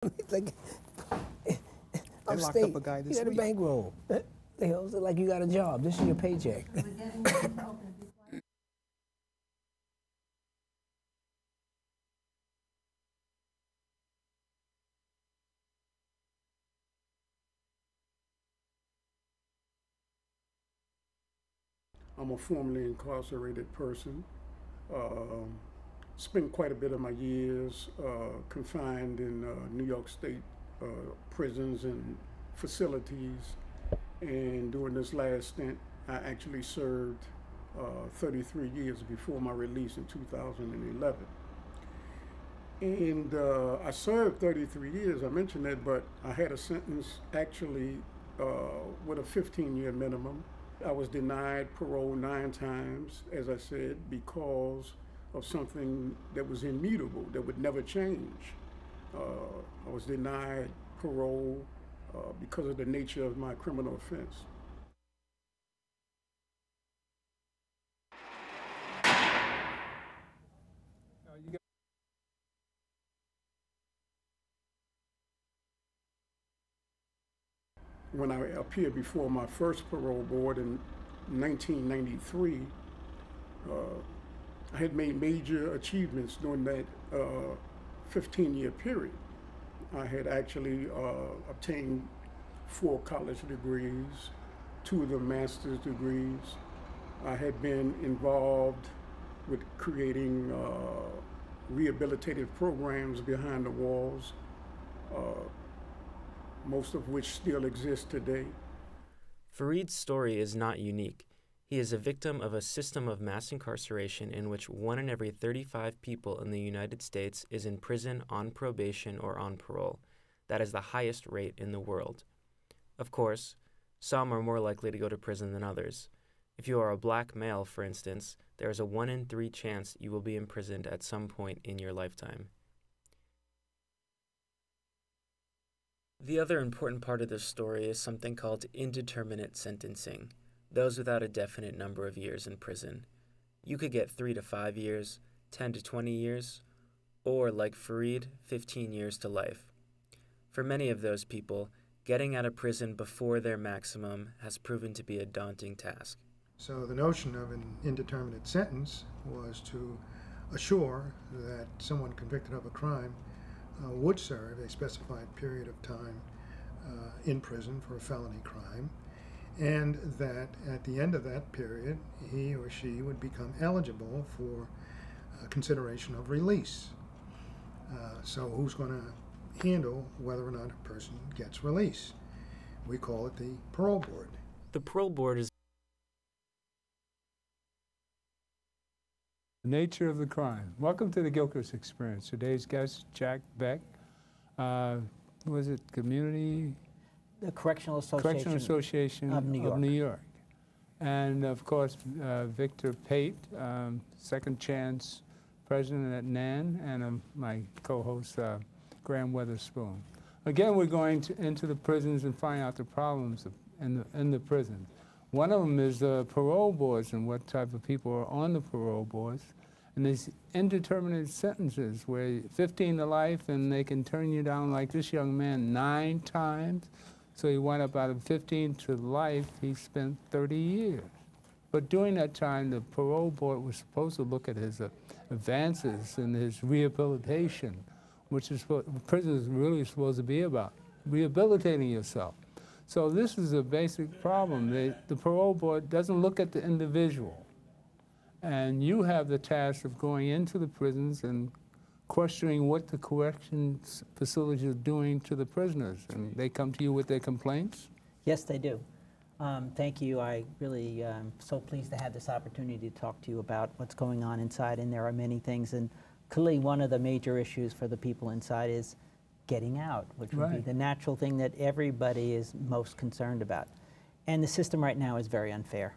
Like, They locked upstate, up a guy this you got a week. bankroll. You know, it's like you got a job. This is your paycheck. I'm a formerly incarcerated person. Um Spent quite a bit of my years confined in New York State prisons and facilities. And during this last stint, I actually served 33 years before my release in 2011. And I served 33 years, I mentioned that, but I had a sentence actually with a 15-year minimum. I was denied parole 9 times, as I said, because of something that was immutable, that would never change. I was denied parole because of the nature of my criminal offense. When I appeared before my first parole board in 1993, I had made major achievements during that 15-year period. I had actually obtained 4 college degrees, 2 of them master's degrees. I had been involved with creating rehabilitative programs behind the walls, most of which still exist today. Fareed's story is not unique. He is a victim of a system of mass incarceration in which 1 in every 35 people in the United States is in prison on probation or on parole. That is the highest rate in the world. Of course, some are more likely to go to prison than others. If you are a black male, for instance, there is a 1 in 3 chance you will be imprisoned at some point in your lifetime. The other important part of this story is something called indeterminate sentencing, those without a definite number of years in prison. You could get 3 to 5 years, 10 to 20 years, or, like Fareed, 15 years to life. For many of those people, getting out of prison before their maximum has proven to be a daunting task. So the notion of an indeterminate sentence was to assure that someone convicted of a crime would serve a specified period of time in prison for a felony crime, and that at the end of that period, he or she would become eligible for consideration of release. So who's going to handle whether or not a person gets release? We call it the parole board. The parole board is The nature of the crime. Welcome to the Gilchrist Experience. Today's guest, Jack Beck. Was it Community? The Correctional Association of New York. And of course, Victor Pate, Second Chance President at NAN, and my co-host, Graham Weatherspoon. Again, we're going into the prisons and find out the problems in the prisons. One of them is the parole boards and what type of people are on the parole boards. And these indeterminate sentences where 15 to life and they can turn you down, like this young man 9 times. So he went up out of 15 to life, he spent 30 years. But during that time, the parole board was supposed to look at his advances and his rehabilitation, which is what prison is really supposed to be about, rehabilitating yourself. So this is a basic problem. The parole board doesn't look at the individual. And you have the task of going into the prisons and questioning what the corrections facilities are doing to the prisoners. And they come to you with their complaints? Yes, they do. Thank you. I really am so pleased to have this opportunity to talk to you about what's going on inside, and there are many things. And clearly one of the major issues for the people inside is getting out, which would be the natural thing that everybody is most concerned about. And the system right now is very unfair.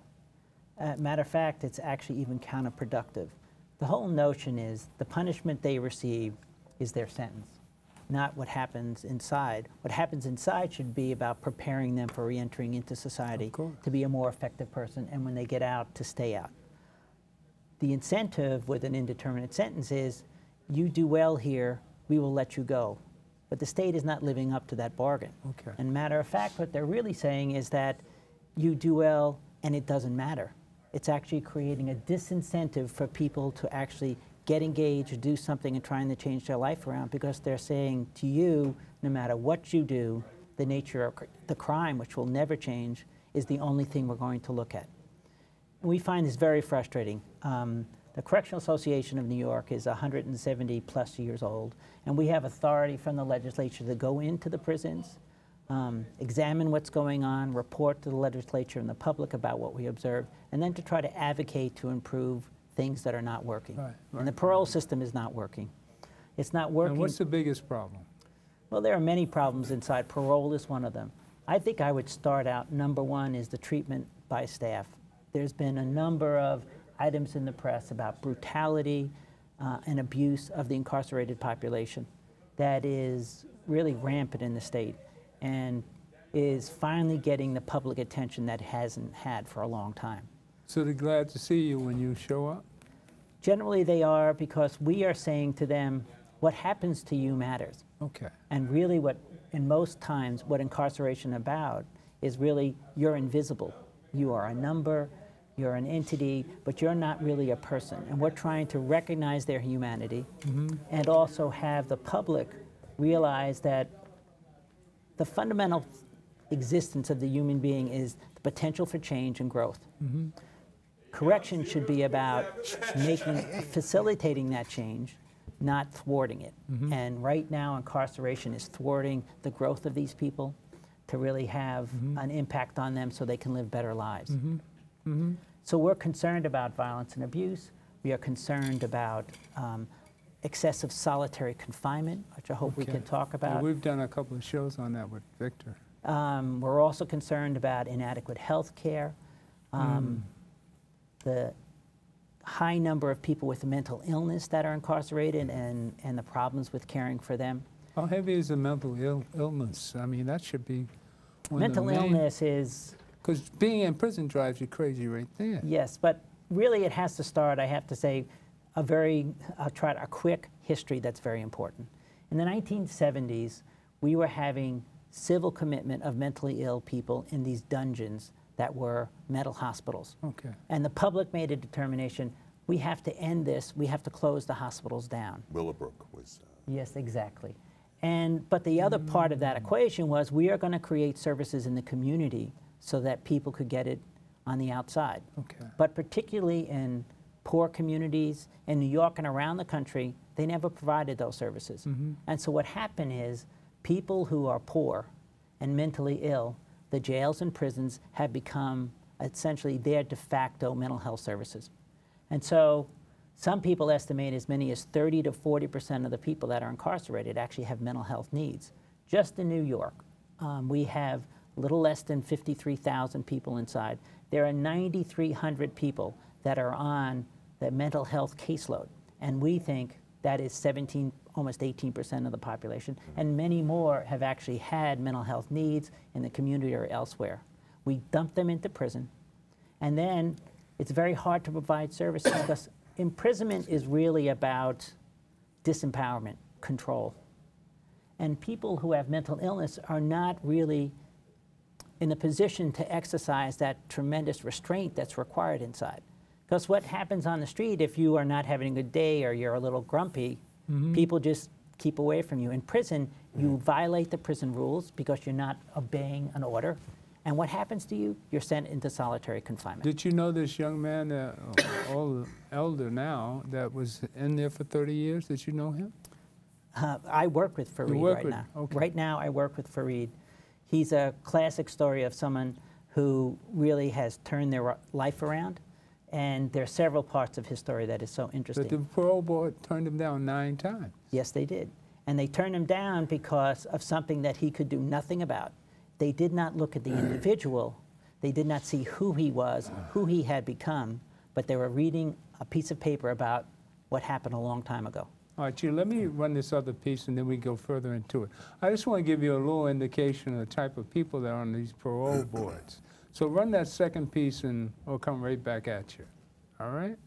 Matter of fact, it's actually even counterproductive. The whole notion is the punishment they receive is their sentence, not what happens inside. What happens inside should be about preparing them for re-entering into society to be a more effective person, and when they get out, to stay out. The incentive with an indeterminate sentence is, you do well here, we will let you go. but the state is not living up to that bargain. Okay. And matter of fact, what they're really saying is that you do well and it doesn't matter. It's actually creating a disincentive for people to actually get engaged, do something, and trying to change their life around, because they're saying to you, no matter what you do, the nature of the crime, which will never change, is the only thing we're going to look at. And we find this very frustrating. The Correctional Association of New York is 170 plus years old, and we have authority from the legislature to go into the prisons, examine what's going on, report to the legislature and the public about what we observe, and then to try to advocate to improve things that are not working. Right, And the parole system is not working. It's not working. And what's the biggest problem? Well, there are many problems inside. Parole is one of them. I think I would start out, number one is the treatment by staff. There's been a number of items in the press about brutality and abuse of the incarcerated population that is really rampant in the state and is finally getting the public attention that it hasn't had for a long time. So they're glad to see you when you show up? Generally they are, because we are saying to them, what happens to you matters. Okay. And really what, in most times, what incarceration about is really you're invisible. You are a number, you're an entity, but you're not really a person. And we're trying to recognize their humanity and also have the public realize that the fundamental existence of the human being is the potential for change and growth. Correction should be about facilitating that change, not thwarting it. And right now, incarceration is thwarting the growth of these people to really have an impact on them so they can live better lives. So we're concerned about violence and abuse. We are concerned about excessive solitary confinement, which I hope we can talk about. Yeah, we've done a couple of shows on that with Victor. We're also concerned about inadequate health care, the high number of people with mental illness that are incarcerated and the problems with caring for them. How heavy is the mental illness? I mean, that should be one of the Mental illness is... Because being in prison drives you crazy right there. Yes, but really it has to start, I have to say, a quick history that's very important. In the 1970s, we were having civil commitment of mentally ill people in these dungeons that were mental hospitals. Okay. And the public made a determination, we have to end this, we have to close the hospitals down. Willowbrook was... Yes, exactly. But the other part of that equation was we are going to create services in the community so that people could get it on the outside. Okay. But particularly in poor communities in New York and around the country, they never provided those services. And so what happened is people who are poor and mentally ill, the jails and prisons have become essentially their de facto mental health services. And so some people estimate as many as 30 to 40% of the people that are incarcerated actually have mental health needs. Just in New York, we have a little less than 53,000 people inside. There are 9,300 people that are on the mental health caseload, and we think that is 17, almost 18% of the population, and many more have actually had mental health needs in the community or elsewhere. We dump them into prison, and then it's very hard to provide services because imprisonment is really about disempowerment, control. And people who have mental illness are not really in a position to exercise that tremendous restraint that's required inside. Because what happens on the street, if you are not having a good day or you're a little grumpy, people just keep away from you. In prison, you violate the prison rules because you're not obeying an order. And what happens to you? You're sent into solitary confinement. Did you know this young man, elder now, that was in there for 30 years? Did you know him? I work with Fareed right now. Okay. Right now, I work with Fareed. He's a classic story of someone who really has turned their life around. And there are several parts of his story that is so interesting. But the parole board turned him down 9 times. Yes, they did. And they turned him down because of something that he could do nothing about. They did not look at the individual. They did not see who he was, who he had become, but they were reading a piece of paper about what happened a long time ago. All right, let me run this other piece and then we go further into it. I just want to give you a little indication of the type of people that are on these parole boards. So run that second piece and we'll come right back at you. All right?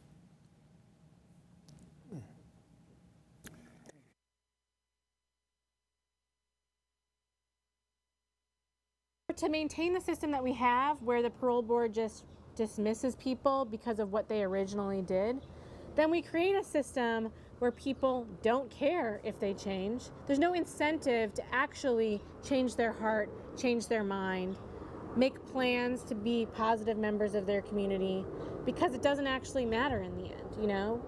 to maintain the system that we have, where the parole board just dismisses people because of what they originally did, then we create a system where people don't care if they change. There's no incentive to actually change their heart, change their mind, make plans to be positive members of their community, because it doesn't actually matter in the end, you know?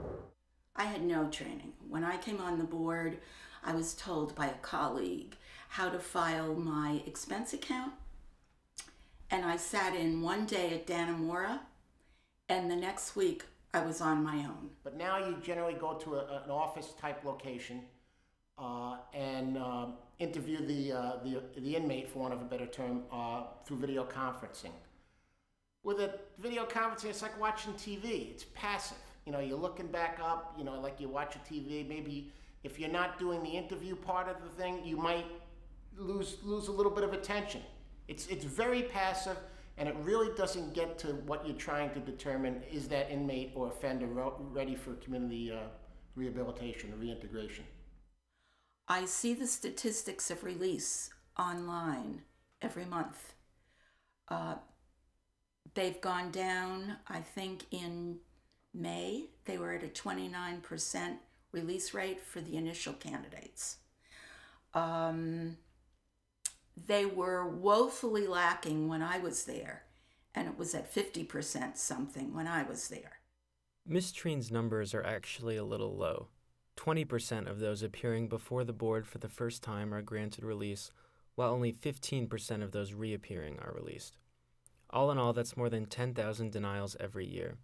I had no training. When I came on the board, I was told by a colleague how to file my expense account. And I sat in one day at Dannemora, and the next week I was on my own. But now you generally go to an office-type location and interview the inmate, for want of a better term, through video conferencing. With a video conferencing, it's like watching TV. It's passive. You know, you're looking back up, you know, like you watch a TV. Maybe if you're not doing the interview part of the thing, you might lose a little bit of attention. It's very passive, and it really doesn't get to what you're trying to determine: is that inmate or offender ready for community rehabilitation or reintegration? I see the statistics of release online every month. They've gone down. I think in May they were at a 29% release rate for the initial candidates. They were woefully lacking when I was there, and it was at 50% something when I was there. Ms. Treen's numbers are actually a little low. 20% of those appearing before the board for the first time are granted release, while only 15% of those reappearing are released. All in all, that's more than 10,000 denials every year.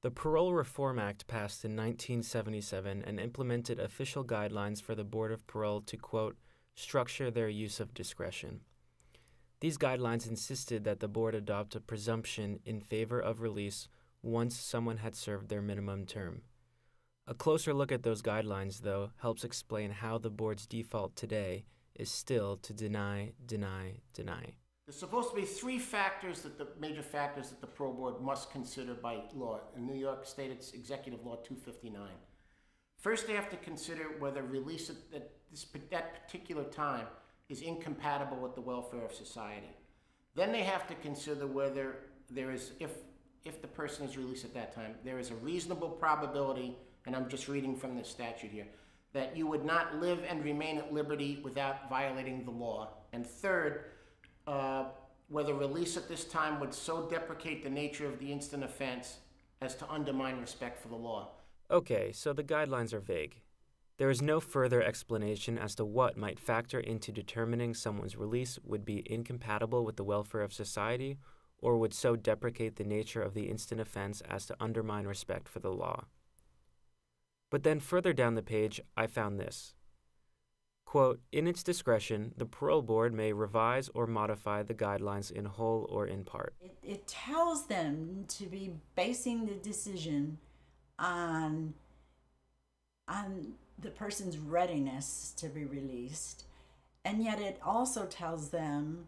The Parole Reform Act passed in 1977 and implemented official guidelines for the Board of Parole to, quote, structure their use of discretion. These guidelines insisted that the board adopt a presumption in favor of release once someone had served their minimum term. A closer look at those guidelines, though, helps explain how the board's default today is still to deny, deny, deny. There's supposed to be three factors, major factors that the parole board must consider by law. In New York State, it's Executive Law 259. First, they have to consider whether release at that particular time is incompatible with the welfare of society. Then they have to consider whether there is, if the person is released at that time, there is a reasonable probability, and I'm just reading from the statute here, that you would not live and remain at liberty without violating the law. And third, whether release at this time would so deprecate the nature of the instant offense as to undermine respect for the law. Okay, so the guidelines are vague. There is no further explanation as to what might factor into determining someone's release would be incompatible with the welfare of society or would so deprecate the nature of the instant offense as to undermine respect for the law. But then further down the page, I found this. Quote, in its discretion, the parole board may revise or modify the guidelines in whole or in part. It tells them to be basing the decision on the person's readiness to be released, and yet it also tells them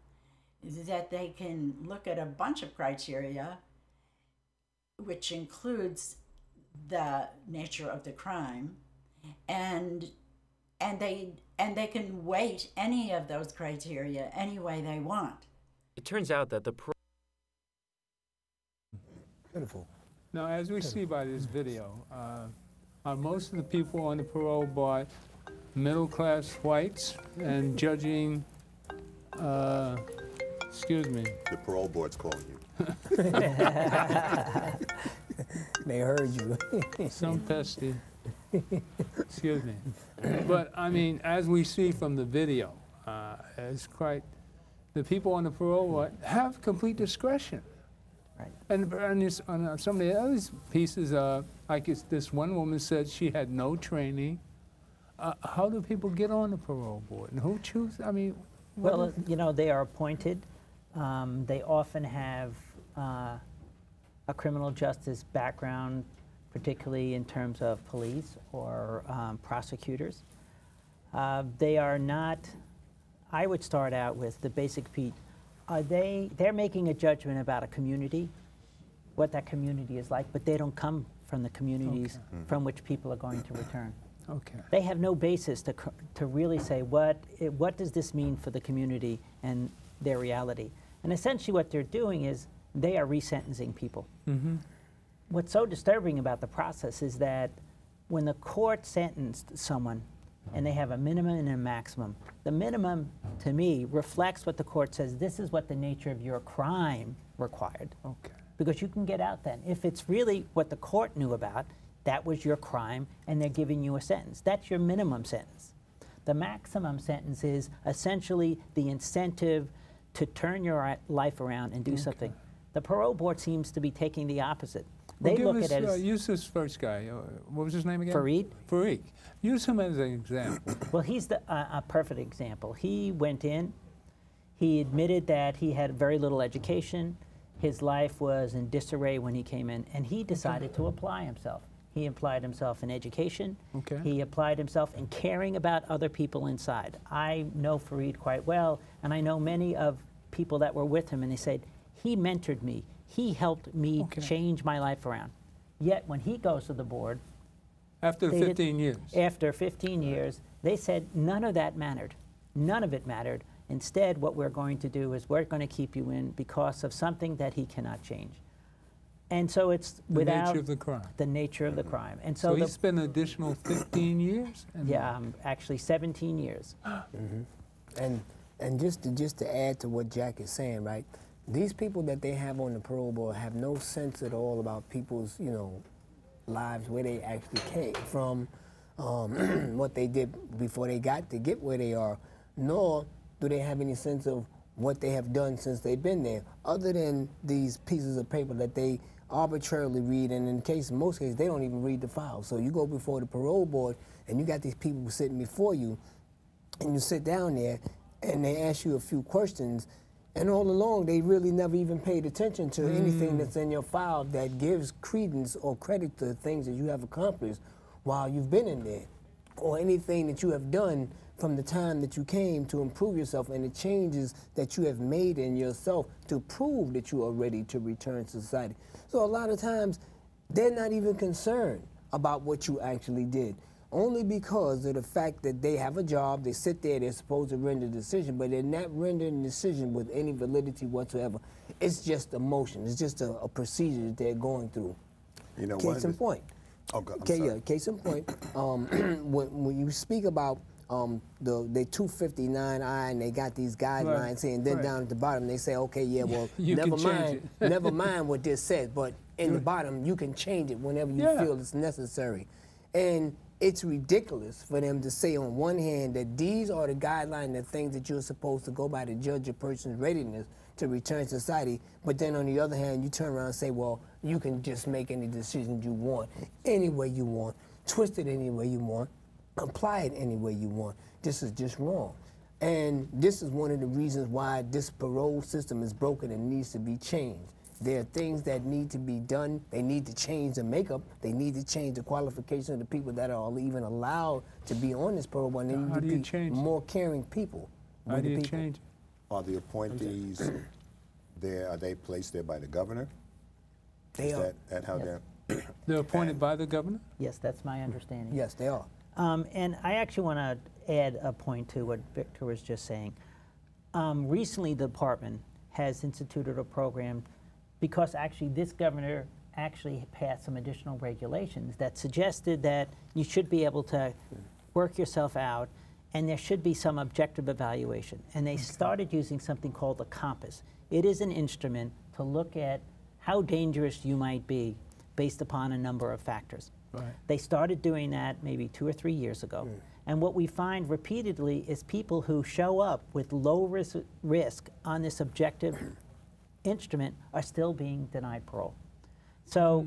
that they can look at a bunch of criteria, which includes the nature of the crime, and they can weight any of those criteria any way they want. It turns out that the Beautiful. Now, as we see by this video, are most of the people on the parole board middle-class whites? And judging, excuse me. The parole board's calling you. They heard you. Some pesty. Excuse me. But, I mean, as we see from the video, it's quite, the people on the parole board have complete discretion. Right. And on some of the other pieces, like this one woman said she had no training. How do people get on the parole board? And who chooses? I mean, well, you know, they are appointed. They often have a criminal justice background, particularly in terms of police or prosecutors. They are not, I would start out with the basic piece. They're making a judgment about a community, what that community is like, but they don't come from the communities from which people are going to return. Okay. They have no basis to really say what does this mean for the community, and their reality. And essentially what they're doing is they are resentencing people. What's so disturbing about the process is that when the court sentenced someone and they have a minimum and a maximum, the minimum, to me, reflects what the court says, this is what the nature of your crime required. Okay. Because you can get out then. If it's really what the court knew about, that was your crime, and they're giving you a sentence. That's your minimum sentence. The maximum sentence is essentially the incentive to turn your life around and do something. The parole board seems to be taking the opposite. They look at it as... use this first guy. What was his name again? Fareed. Fareed. Use him as an example. Well, he's a perfect example. He went in, he admitted that he had very little education, his life was in disarray when he came in, and he decided to apply himself. He applied himself in education. Okay. He applied himself in caring about other people inside. I know Fareed quite well, and I know many of people that were with him, and they said, he mentored me. He helped me change my life around. Yet when he goes to the board, after 15 years. After 15 years, they said none of that mattered. None of it mattered. Instead, what we're going to do is we're going to keep you in because of something that he cannot change. And so it's without the nature of the crime. The nature of the crime. And so he spent an additional 15 years? Yeah, actually 17 years. And just to add to what Jack is saying, right? These people that they have on the parole board have no sense at all about people's, lives, where they actually came from, what they did before they got to get where they are, nor do they have any sense of what they have done since they've been there, other than these pieces of paper that they arbitrarily read, and in most cases, they don't even read the file. So you go before the parole board, and you got these people sitting before you, and you sit down there, and they ask you a few questions, and all along, they really never even paid attention to anything that's in your file that gives credence or credit to things that you have accomplished while you've been in there, or anything that you have done from the time that you came to improve yourself and the changes that you have made in yourself to prove that you are ready to return to society. So a lot of times, they're not even concerned about what you actually did, only because of the fact that they have a job, they sit there, they're supposed to render a decision, but they're not rendering a decision with any validity whatsoever. It's just a motion. It's just a procedure that they're going through. You know, case in point. Oh, God, I'm sorry. Yeah, case in point. When you speak about the 259I and they got these guidelines here, and then down at the bottom they say, okay, yeah, well, never mind what this says, but in the bottom you can change it whenever you feel it's necessary. And it's ridiculous for them to say on one hand that these are the guidelines, the things that you're supposed to go by to judge a person's readiness to return to society, but then on the other hand, you turn around and say, well, you can just make any decisions you want, any way you want, twist it any way you want, apply it any way you want. This is just wrong. And this is one of the reasons why this parole system is broken and needs to be changed. There are things that need to be done. They need to change the makeup. They need to change the qualification of the people that are even allowed to be on this parole. And they need to be more caring people. How do you change it? Are the appointees there, are they placed there by the governor? They are. That how they're appointed by the governor? Yes, that's my understanding. Yes, they are. And I actually want to add a point to what Victor was just saying. Recently, the department has instituted a program because actually this governor actually passed some additional regulations that suggested that you should be able to work yourself out and there should be some objective evaluation. And they started using something called the compass. It is an instrument to look at how dangerous you might be based upon a number of factors. Right. They started doing that maybe 2 or 3 years ago. And what we find repeatedly is people who show up with low risk on this objective instrument are still being denied parole. So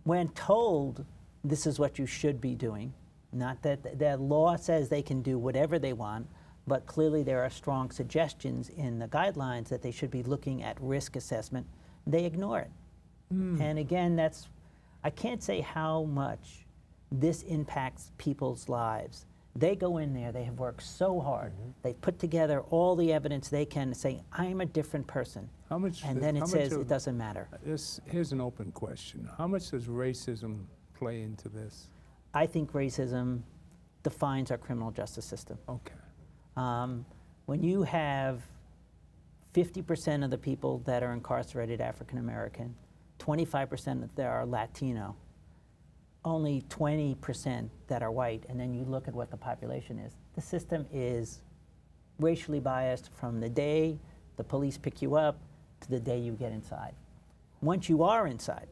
when told this is what you should be doing, not that the law says they can do whatever they want, but clearly there are strong suggestions in the guidelines that they should be looking at risk assessment, they ignore it. And again, I can't say how much this impacts people's lives. They go in there, they have worked so hard, they put together all the evidence they can to say, I'm a different person. How much? And then it says it doesn't matter. Here's an open question. How much does racism play into this? I think racism defines our criminal justice system. Okay. When you have 50% of the people that are incarcerated African American, 25% that are Latino, only 20% that are white, and then you look at what the population is. The system is racially biased from the day the police pick you up to the day you get inside. Once you are inside,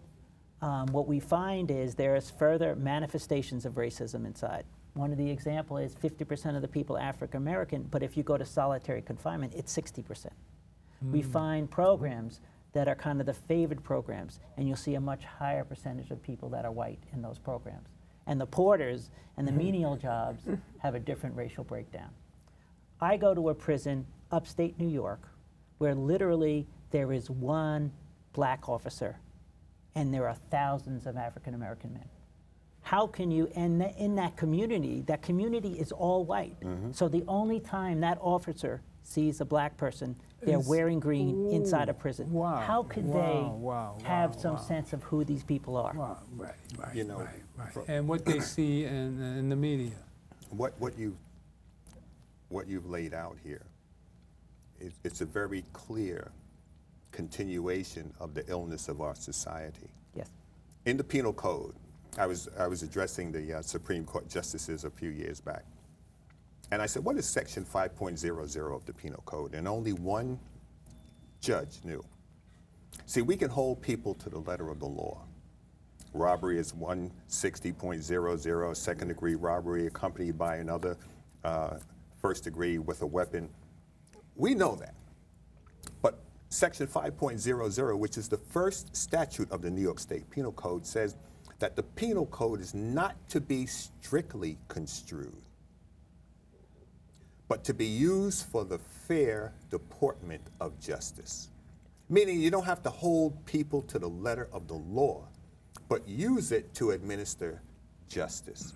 what we find is there's further manifestations of racism inside. One of the examples is 50% of the people African American, but if you go to solitary confinement, it's 60%. We find programs that are kind of the favored programs, and you'll see a much higher percentage of people that are white in those programs. And the porters and the menial jobs have a different racial breakdown. I go to a prison upstate New York where literally there is one black officer and there are thousands of African American men. How can you, and in that community is all white. So the only time that officer sees a black person, they're wearing green inside a prison. Wow. How could they have some sense of who these people are? Wow. Right. You know, Right. And what they see in the media. what you've laid out here, it's a very clear continuation of the illness of our society. Yes. In the penal code, I was addressing the Supreme Court justices a few years back, and I said, what is section 5.00 of the penal code? And only one judge knew. See, we can hold people to the letter of the law. Robbery is 160.00, second degree robbery accompanied by another first degree with a weapon. We know that. But section 5.00, which is the first statute of the New York State Penal Code, says that the penal code is not to be strictly construed, but to be used for the fair deportment of justice. Meaning you don't have to hold people to the letter of the law, but use it to administer justice.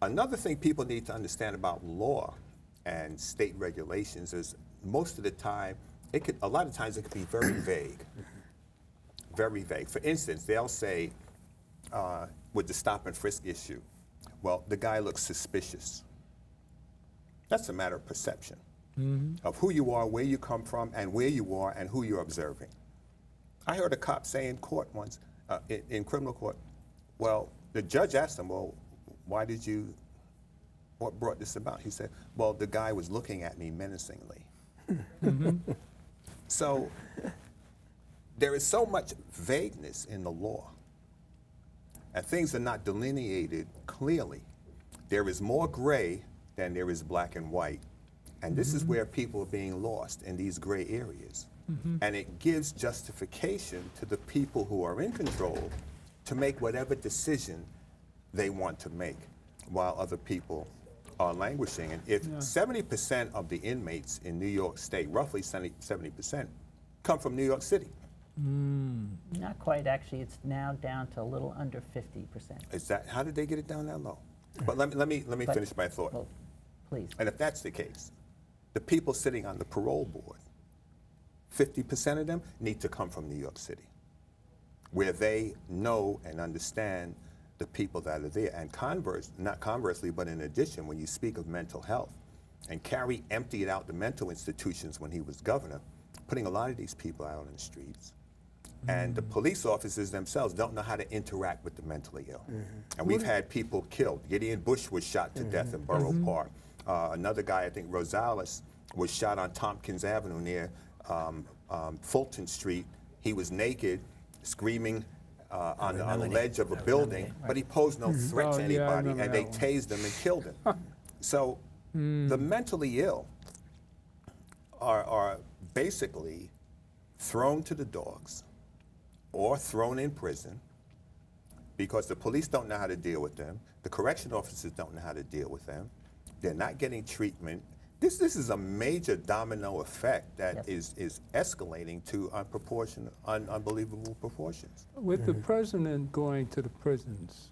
Another thing people need to understand about law and state regulations is most of the time, a lot of times it can be very vague. Very vague. For instance, they'll say, with the stop and frisk issue, well, the guy looks suspicious. That's a matter of perception of who you are, where you come from, and where you are, and who you're observing. I heard a cop say in court once, in criminal court, well, the judge asked him, well, what brought this about? He said, well, the guy was looking at me menacingly. So there is so much vagueness in the law, and things are not delineated clearly. There is more gray than there is black and white, and this is where people are being lost in these gray areas. And it gives justification to the people who are in control to make whatever decision they want to make, while other people are languishing. And if 70% of the inmates in New York State, roughly 70%, come from New York City. Not quite, actually. It's now down to a little under 50%. Is that, how did they get it down that low? But let me finish my thought. Well, please. And if that's the case, the people sitting on the parole board, 50% of them need to come from New York City, where they know and understand the people that are there. And not conversely, but in addition, when you speak of mental health, and Carey emptied out the mental institutions when he was governor, putting a lot of these people out on the streets. And the police officers themselves don't know how to interact with the mentally ill. And we've had people killed. Gideon Bush was shot to death in Borough Park. Another guy, I think Rosales, was shot on Tompkins Avenue near Fulton Street. He was naked, screaming on the ledge of a building, but he posed no threat to anybody, and they tased him and killed him. So the mentally ill are basically thrown to the dogs or thrown in prison because the police don't know how to deal with them, the correction officers don't know how to deal with them, they're not getting treatment. This is a major domino effect that is escalating to unbelievable proportions. With the president going to the prisons,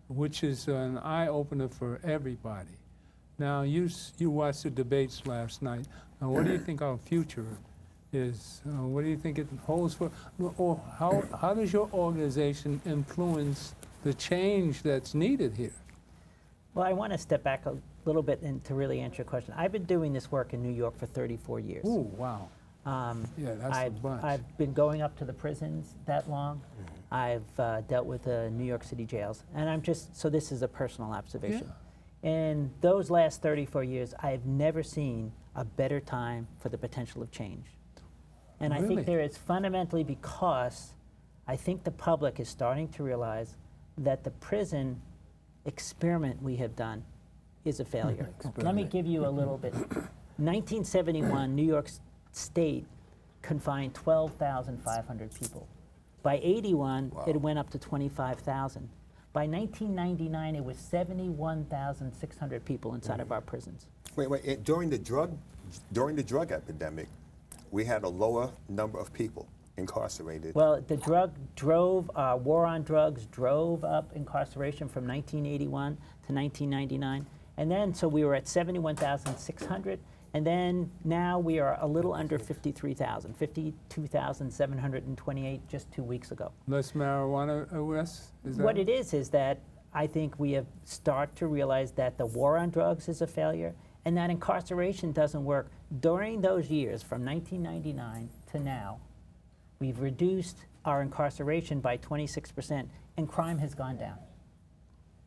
which is an eye-opener for everybody. Now, you watched the debates last night. Now, what do you think our future is? What do you think it holds for, or how does your organization influence the change that's needed here? Well, I want to step back a little bit to really answer your question. I've been doing this work in New York for 34 years. Ooh, wow. Yeah, that's a bunch. I've been going up to the prisons that long. I've dealt with the New York City jails, and I'm just, so this is a personal observation. Yeah. In those last 34 years, I've never seen a better time for the potential of change. And I think there is fundamentally because I think the public is starting to realize that the prison experiment we have done is a failure. Let me give you a little bit. 1971, New York State confined 12,500 people. By 81, it went up to 25,000. By 1999, it was 71,600 people inside of our prisons. Wait, during the drug epidemic, we had a lower number of people incarcerated. Well, the war on drugs drove up incarceration from 1981 to 1999. And then, so we were at 71,600. And then now we are a little under 53,000, 52,728 just 2 weeks ago. Less marijuana arrests? What it is that I think we have started to realize that the war on drugs is a failure and that incarceration doesn't work. During those years, from 1999 to now, we've reduced our incarceration by 26%, and crime has gone down.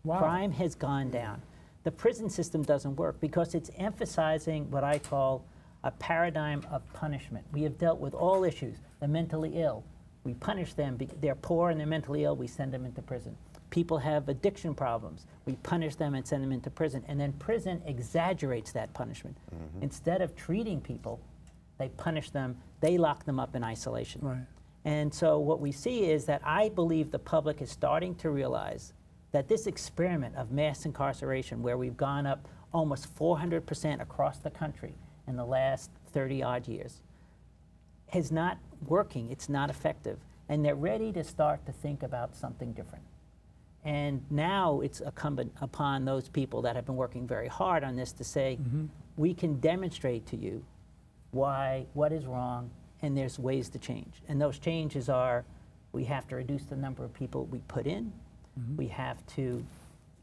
Wow. Crime has gone down. The prison system doesn't work because it's emphasizing what I call a paradigm of punishment. We have dealt with all issues. The mentally ill, we punish them. They're poor and they're mentally ill, we send them into prison. People have addiction problems. We punish them and send them into prison. And then prison exaggerates that punishment. Instead of treating people, they punish them, they lock them up in isolation. Right. And so what we see is that I believe the public is starting to realize that this experiment of mass incarceration, where we've gone up almost 400% across the country in the last 30-odd years, is not working, it's not effective. And they're ready to start to think about something different. And now it's incumbent upon those people that have been working very hard on this to say, we can demonstrate to you what is wrong, and there's ways to change. And those changes are, we have to reduce the number of people we put in, we have to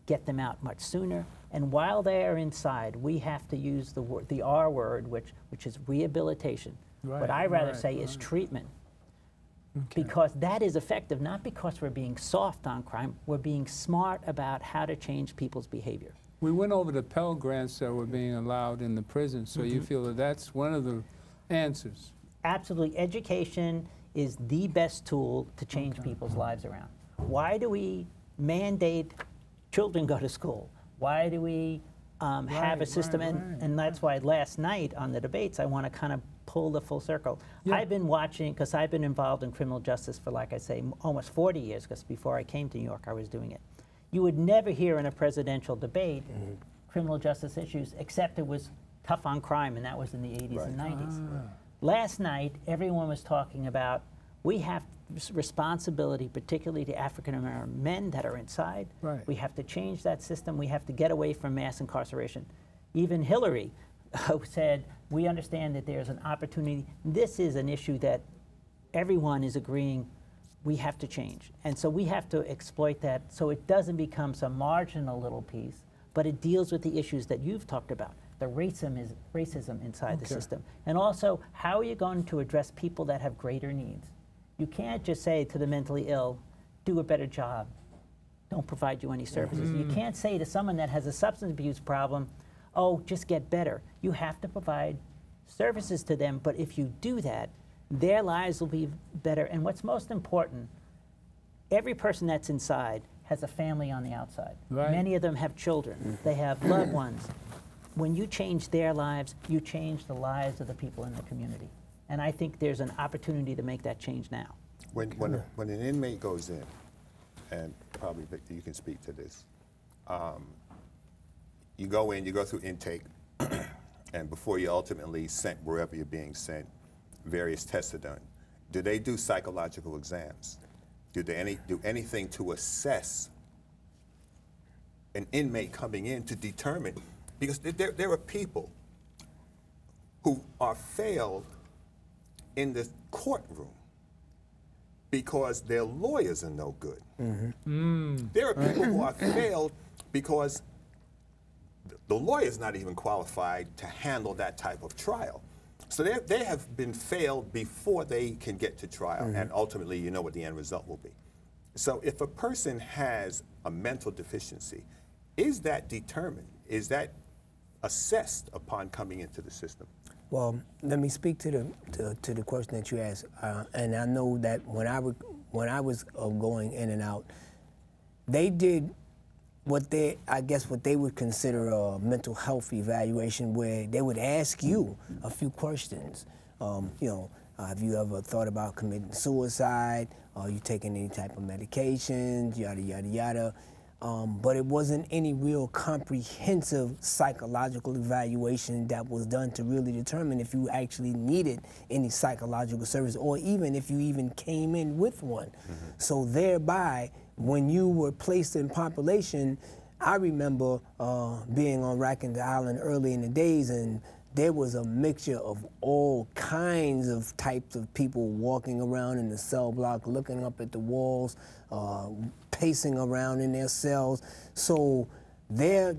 get them out much sooner, and while they are inside, we have to use the R word, which is rehabilitation. Right, what I rather say is treatment. Because that is effective, not because we're being soft on crime, we're being smart about how to change people's behavior. We went over the Pell Grants that were being allowed in the prison, so you feel that that's one of the answers? Absolutely. Education is the best tool to change people's lives around. Why do we mandate children go to school? Why do we have a system? And that's why last night on the debates, I want to kind of pull the full circle. I've been watching, because I've been involved in criminal justice for, like I say, almost 40 years, because before I came to New York, I was doing it. You would never hear in a presidential debate criminal justice issues, except it was tough on crime, and that was in the 80s and 90s. Last night, everyone was talking about we have responsibility, particularly to African-American men that are inside. We have to change that system. We have to get away from mass incarceration. Even Hillary said, we understand that there's an opportunity. This is an issue that everyone is agreeing we have to change. And so we have to exploit that so it doesn't become some marginal little piece, but it deals with the issues that you've talked about. The racism inside the system. And also, how are you going to address people that have greater needs? You can't just say to the mentally ill, do a better job, don't provide you any services. You can't say to someone that has a substance abuse problem, oh, just get better. You have to provide services to them, but if you do that, their lives will be better. And what's most important, every person that's inside has a family on the outside. Many of them have children. They have loved ones. When you change their lives, you change the lives of the people in the community. And I think there's an opportunity to make that change now. When an inmate goes in, and probably Victor, you can speak to this, you go in, you go through intake, and before you're ultimately sent wherever you're being sent, various tests are done. Do they do psychological exams? Do they do anything to assess an inmate coming in to determine? Because there are people who are failed in the courtroom because their lawyers are no good. There are people who are failed because The lawyer's not even qualified to handle that type of trial. So they have been failed before they can get to trial, and ultimately you know what the end result will be. So if a person has a mental deficiency, is that determined? Is that assessed upon coming into the system? Well, let me speak to the question that you asked, and I know that when I was going in and out, they did what they would consider a mental health evaluation, where they would ask you a few questions. You know, have you ever thought about committing suicide? Are you taking any type of medications? Yada yada yada. But it wasn't any real comprehensive psychological evaluation that was done to really determine if you actually needed any psychological service, or even if you even came in with one. So thereby, when you were placed in population, I remember being on Rackham Island early in the days, and there was a mixture of all kinds of types of people walking around in the cell block, looking up at the walls, pacing around in their cells. So their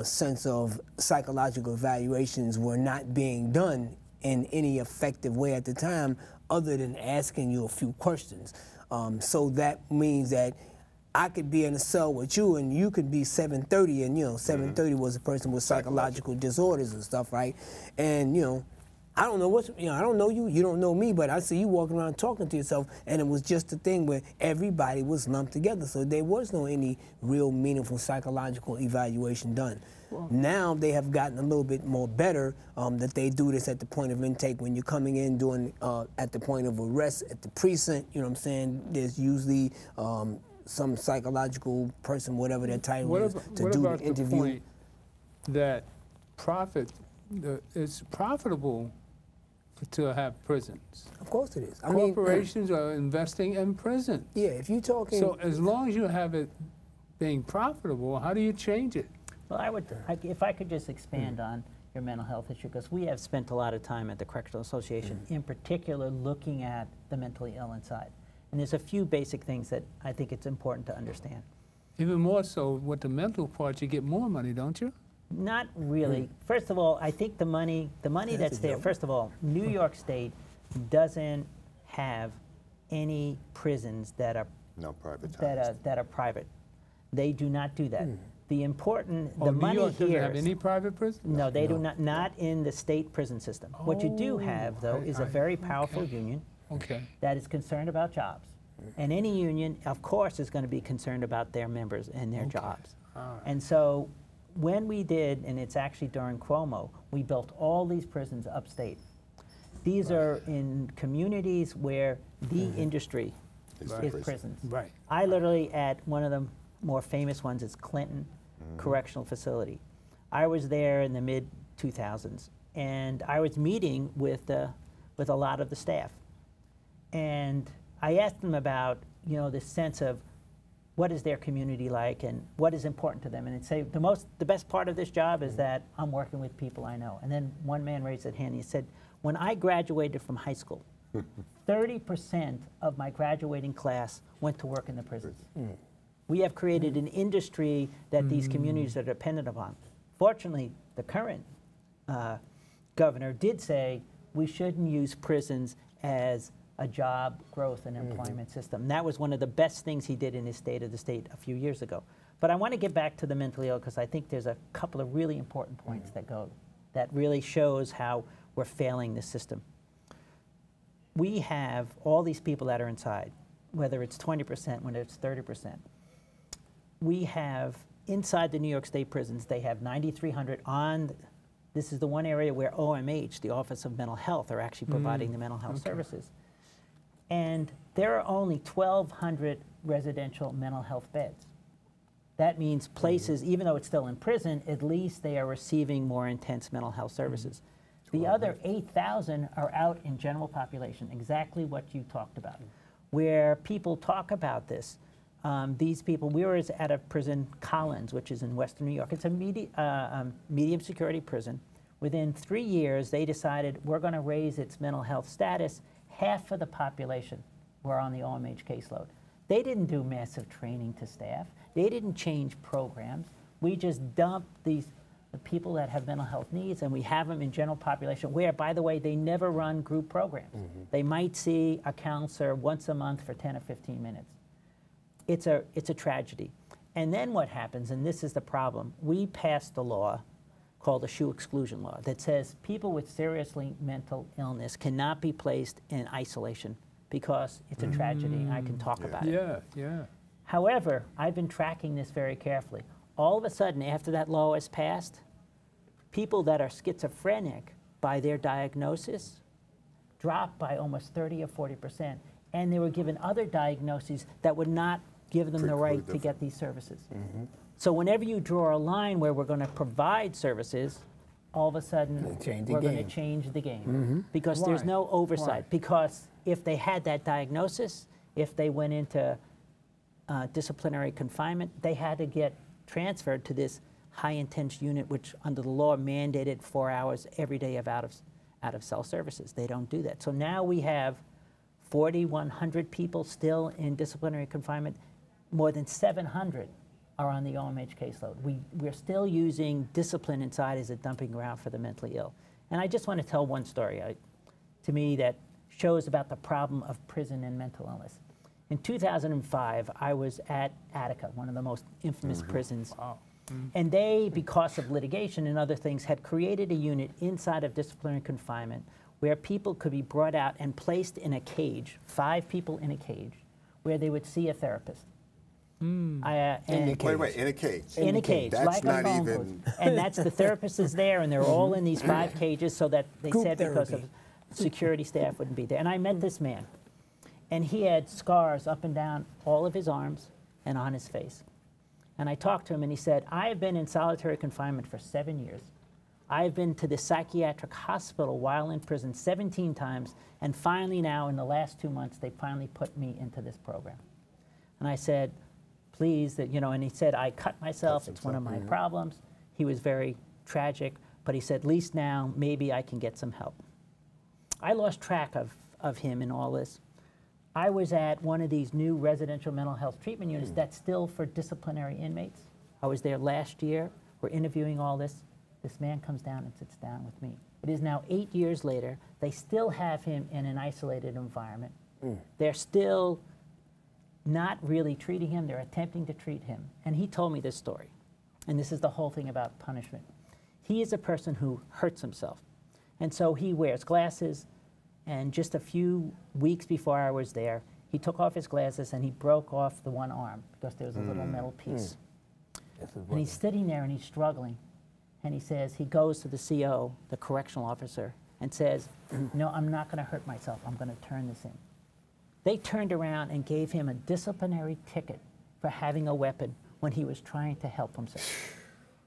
sense of psychological evaluations were not being done in any effective way at the time, other than asking you a few questions. So that means that I could be in a cell with you, and you could be 730, and 730 was a person with psychological disorders and stuff, right? And I don't know I don't know you, you don't know me, but I see you walking around talking to yourself, and it was just a thing where everybody was lumped together, so there was no any real meaningful psychological evaluation done. Well, now they have gotten a little bit more better, that they do this at the point of intake when you're coming in, doing at the point of arrest at the precinct. You know what I'm saying? There's usually some psychological person, whatever their title is, to do the interview. The point that it's profitable to have prisons? Of course it is. Corporations are investing in prisons. Yeah, if you're talking... So as long as you have it being profitable, how do you change it? Well, if I could just expand on your mental health issue, because we have spent a lot of time at the Correctional Association, in particular looking at the mentally ill inside. And there's a few basic things that I think it's important to understand. Even more so with the mental part, you get more money, don't you? Not really. First of all, I think the money that's there, first of all, New York State doesn't have any prisons that are that are private. They do not do that. The important, the money New York here. Doesn't have any private prisons? No, they do not. Not in the state prison system. What you do have, though, is a very powerful union that is concerned about jobs. And any union, of course, is going to be concerned about their members and their jobs. And so when we did, and it's actually during Cuomo, we built all these prisons upstate. These are in communities where the industry is prisons. Right. I literally, at one of the more famous ones, is Clinton Correctional Facility. I was there in the mid-2000s, and I was meeting with a lot of the staff. And I asked them about, this sense of what is their community like and what is important to them. And they'd say, the best part of this job is that I'm working with people I know. And then one man raised his hand and he said, when I graduated from high school, 30% of my graduating class went to work in the prisons. We have created an industry that these communities are dependent upon. Fortunately, the current governor did say we shouldn't use prisons as a job growth and employment system. That was one of the best things he did in his State of the State a few years ago. But I want to get back to the mentally ill, because I think there's a couple of really important points that really shows how we're failing the system. We have all these people that are inside, whether it's 20%, whether it's 30%. We have, inside the New York State prisons, they have 9,300 on, this is the one area where OMH, the Office of Mental Health, are actually providing the mental health services. And there are only 1,200 residential mental health beds. That means places, even though it's still in prison, at least they are receiving more intense mental health services. The other 8,000 are out in general population, exactly what you talked about, where people talk about this. These people, we were at a prison, Collins, which is in Western New York. It's a medium security prison. Within 3 years, they decided we're going to raise its mental health status. Half of the population were on the OMH caseload. They didn't do massive training to staff. They didn't change programs. We just dump the people that have mental health needs, and we have them in general population where, by the way, they never run group programs. They might see a counselor once a month for 10 or 15 minutes. It's a tragedy. And then what happens, and this is the problem, we passed a law called the shoe exclusion law that says people with seriously mental illness cannot be placed in isolation because it's a tragedy, and I can talk about it. Yeah. However, I've been tracking this very carefully. All of a sudden, after that law is passed, people that are schizophrenic by their diagnosis dropped by almost 30 or 40%, and they were given other diagnoses that would not give them the right to get these services. So whenever you draw a line where we're going to provide services, all of a sudden we're going to change the game because there's no oversight. Because if they had that diagnosis, if they went into disciplinary confinement, they had to get transferred to this high-intense unit, which under the law mandated 4 hours every day of out-of-cell services. They don't do that. So now we have 4,100 people still in disciplinary confinement. More than 700 are on the OMH caseload. We're still using discipline inside as a dumping ground for the mentally ill. And I just want to tell one story to me that shows about the problem of prison and mental illness. In 2005, I was at Attica, one of the most infamous prisons. Wow. And they, because of litigation and other things, had created a unit inside of disciplinary confinement where people could be brought out and placed in a cage, 5 people in a cage, where they would see a therapist. Wait, in a cage? In a cage, That's like not a phone even... booth. And that's the therapist is there, and they're all in these 5 cages so that they Group said because of therapy. security staff wouldn't be there. And I met this man, and he had scars up and down all of his arms and on his face. And I talked to him, and he said, I have been in solitary confinement for 7 years. I've been to the psychiatric hospital while in prison 17 times, and finally now, in the last 2 months, they finally put me into this program. And I said, please, and he said, I cut myself, it's one of my problems. He was very tragic, but he said, at least now, maybe I can get some help. I lost track of him in all this. I was at one of these new residential mental health treatment units that's still for disciplinary inmates. I was there last year. We're interviewing all this. This man comes down and sits down with me. It is now 8 years later. They still have him in an isolated environment. They're still not really treating him. They're attempting to treat him. And he told me this story. And this is the whole thing about punishment. He is a person who hurts himself. And so he wears glasses. And just a few weeks before I was there, he took off his glasses and he broke off the one arm because there was a little metal piece. And he's sitting there and he's struggling. And he says, he goes to the CO, the correctional officer, and says, no, I'm not going to hurt myself. I'm going to turn this in. They turned around and gave him a disciplinary ticket for having a weapon when he was trying to help himself.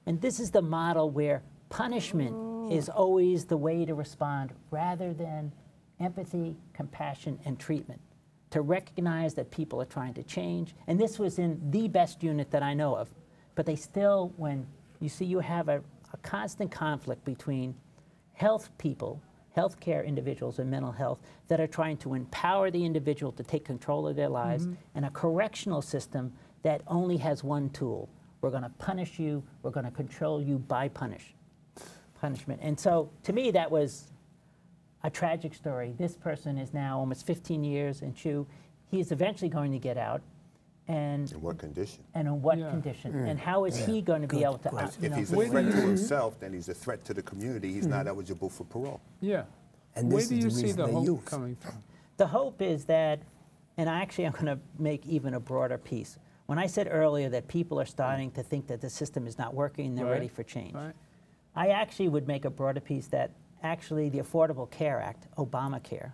And this is the model where punishment is always the way to respond rather than empathy, compassion, and treatment. To recognize that people are trying to change. And this was in the best unit that I know of. But they still, when you see you have a constant conflict between health people, healthcare individuals and mental health that are trying to empower the individual to take control of their lives, and a correctional system that only has one tool. We're going to punish you, we're going to control you by punishment. And so, to me, that was a tragic story. This person is now almost 15 years in CHU. He is eventually going to get out. And in what condition? And in what condition? And how is he going to be able to... If he's a threat to himself, then he's a threat to the community. He's not eligible for parole. Yeah. And Where do you see the hope coming from? The hope is that, and actually I'm going to make even a broader piece. When I said earlier that people are starting to think that the system is not working and they're ready for change, I actually would make a broader piece that actually the Affordable Care Act, Obamacare,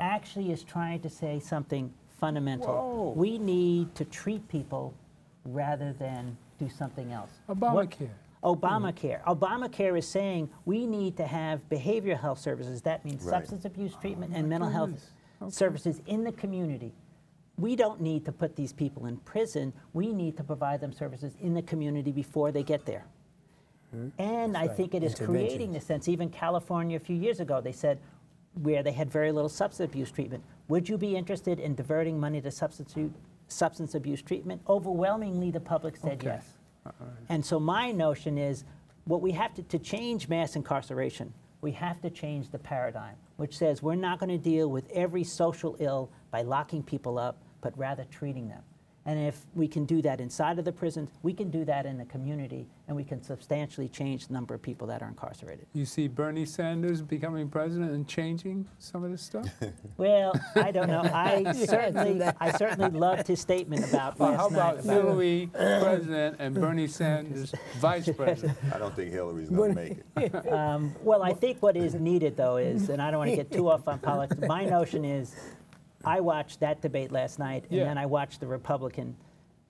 actually is trying to say something fundamental. Whoa. We need to treat people rather than do something else. Obamacare. Obamacare. Obamacare is saying we need to have behavioral health services. That means substance abuse treatment and mental health services in the community. We don't need to put these people in prison. We need to provide them services in the community before they get there. And I think it is creating the sense, even California a few years ago, they said, where they had very little substance abuse treatment, would you be interested in diverting money to substance abuse treatment? Overwhelmingly, the public said yes. And so my notion is, what we have to change mass incarceration, we have to change the paradigm, which says we're not going to deal with every social ill by locking people up, but rather treating them. And if we can do that inside of the prisons, we can do that in the community, and we can substantially change the number of people that are incarcerated. You see Bernie Sanders becoming president and changing some of this stuff? Well, I don't know. I certainly loved his statement about Well, last how night. about Hillary president and Bernie Sanders vice president? I don't think Hillary's going to make it. Well, I think what is needed, though, is, and I don't want to get too off on politics, my notion is, I watched that debate last night, and then I watched the Republican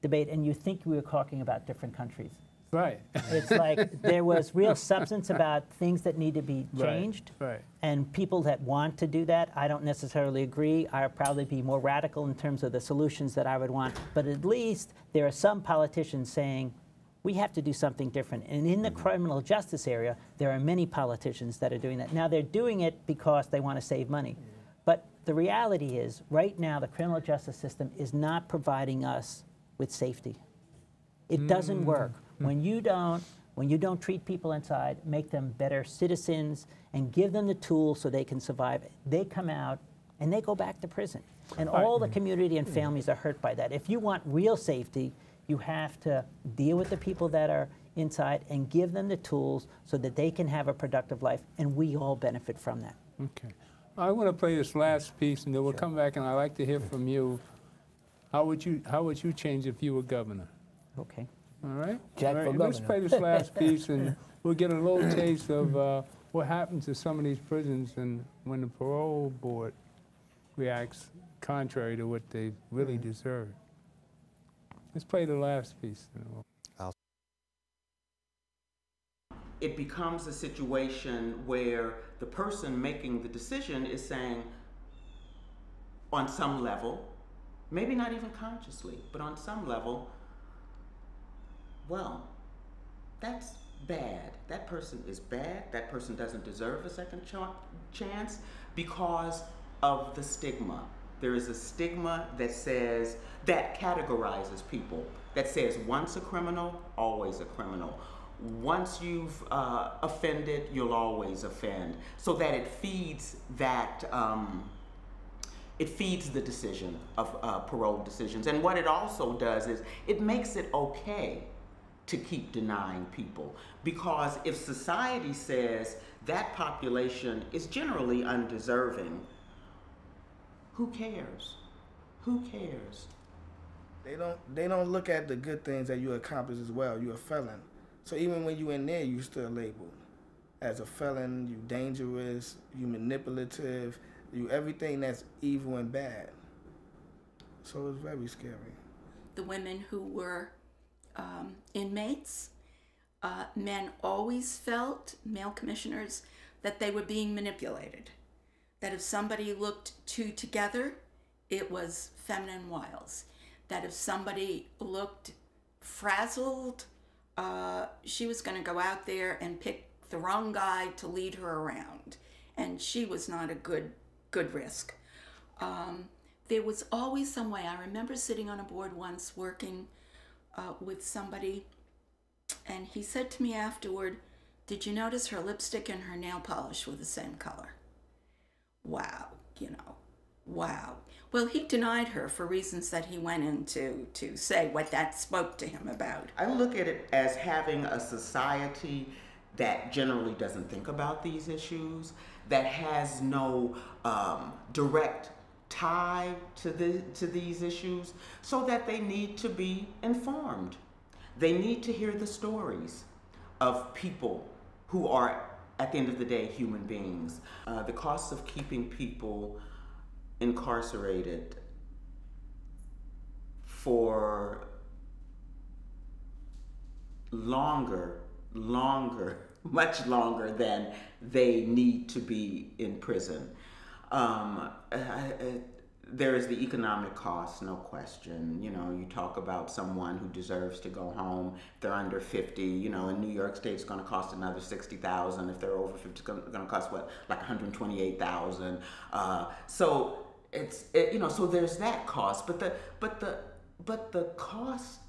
debate, and you think we were talking about different countries. Right. It's like there was real substance about things that need to be changed, Right. and people that want to do that. I don't necessarily agree. I would probably be more radical in terms of the solutions that I would want, but at least there are some politicians saying, we have to do something different. And in the criminal justice area, there are many politicians that are doing that. Now, they're doing it because they want to save money. But the reality is, right now, the criminal justice system is not providing us with safety. It doesn't work. When you don't treat people inside, make them better citizens, and give them the tools so they can survive, they come out and they go back to prison. And all the community and families are hurt by that. If you want real safety, you have to deal with the people that are inside and give them the tools so that they can have a productive life, and we all benefit from that. Okay. I want to play this last piece, and then we'll come back, and I'd like to hear from you. How would you change if you were governor? Okay. All right? Jack All for right, let's governor. play this last piece, and we'll get a little taste of what happens to some of these prisons and when the parole board reacts contrary to what they really deserve. Let's play the last piece. It becomes a situation where the person making the decision is saying, on some level, maybe not even consciously, but on some level, well, that's bad. That person is bad. That person doesn't deserve a second chance because of the stigma. There is a stigma that says, that categorizes people, that says once a criminal, always a criminal. Once you've offended, you'll always offend. So that it feeds that, it feeds the decision of parole decisions. And what it also does is it makes it okay to keep denying people. Because if society says that population is generally undeserving, who cares? Who cares? They don't look at the good things that you accomplish as well. You're a felon. So even when you're in there, you're still labeled as a felon, you dangerous, you manipulative, you everything that's evil and bad. So it's very scary. The women who were inmates, men always felt, male commissioners, that they were being manipulated. That if somebody looked too together, it was feminine wiles. That if somebody looked frazzled, she was going to go out there and pick the wrong guy to lead her around, and she was not a good risk. There was always some way. I remember sitting on a board once working with somebody, and he said to me afterward, "Did you notice her lipstick and her nail polish were the same color?" Wow, wow. Well, he denied her for reasons that he went into to say what that spoke to him about. I look at it as having a society that generally doesn't think about these issues, that has no direct tie to these issues, so that they need to be informed. They need to hear the stories of people who are, at the end of the day, human beings. The costs of keeping people incarcerated for much longer than they need to be in prison. There is the economic cost, no question. You talk about someone who deserves to go home. If they're under 50, in New York State, it's going to cost another $60,000. If they're over 50, it's going to cost like $128,000. So so there's that cost. But the cost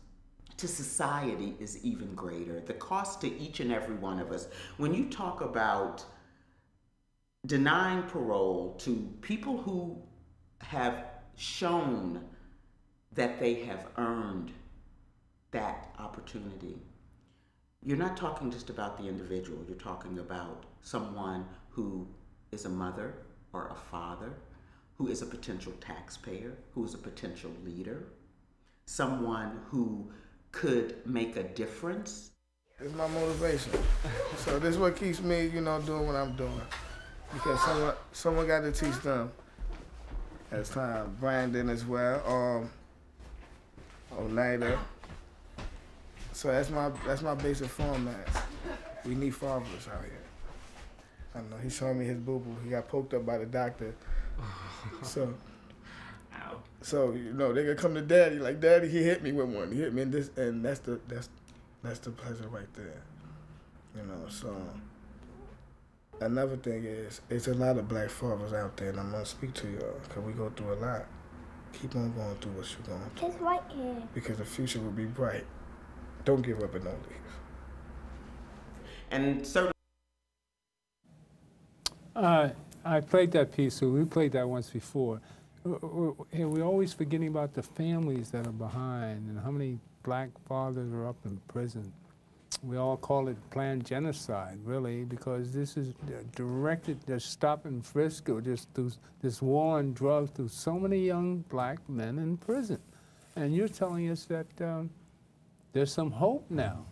to society is even greater. The cost to each and every one of us. When you talk about denying parole to people who have shown that they have earned that opportunity, you're not talking just about the individual. You're talking about someone who is a mother or a father, who is a potential taxpayer, who is a potential leader, someone who could make a difference. It's my motivation. So this is what keeps me, you know, doing what I'm doing. Because someone got to teach them. As time, Brandon as well, Oneida. So that's my basic format. We need fathers out here. I don't know, he's showing me his boo-boo. He got poked up by the doctor. So you know, they gonna come to daddy, like, daddy, he hit me with one. He hit me in this, and that's the pleasure right there. You know, so another thing is, it's a lot of black fathers out there, and I'm gonna speak to y'all, because we go through a lot. Keep on going through what you're going through. It's right here. Because the future will be bright. Don't give up and don't leave. And so I played that piece, so we played that once before. We're always forgetting about the families that are behind and how many black fathers are up in prison. We all call it planned genocide, really, because this is directed to stop and frisk, or just through this war on drugs, through so many young black men in prison. And you're telling us that there's some hope now.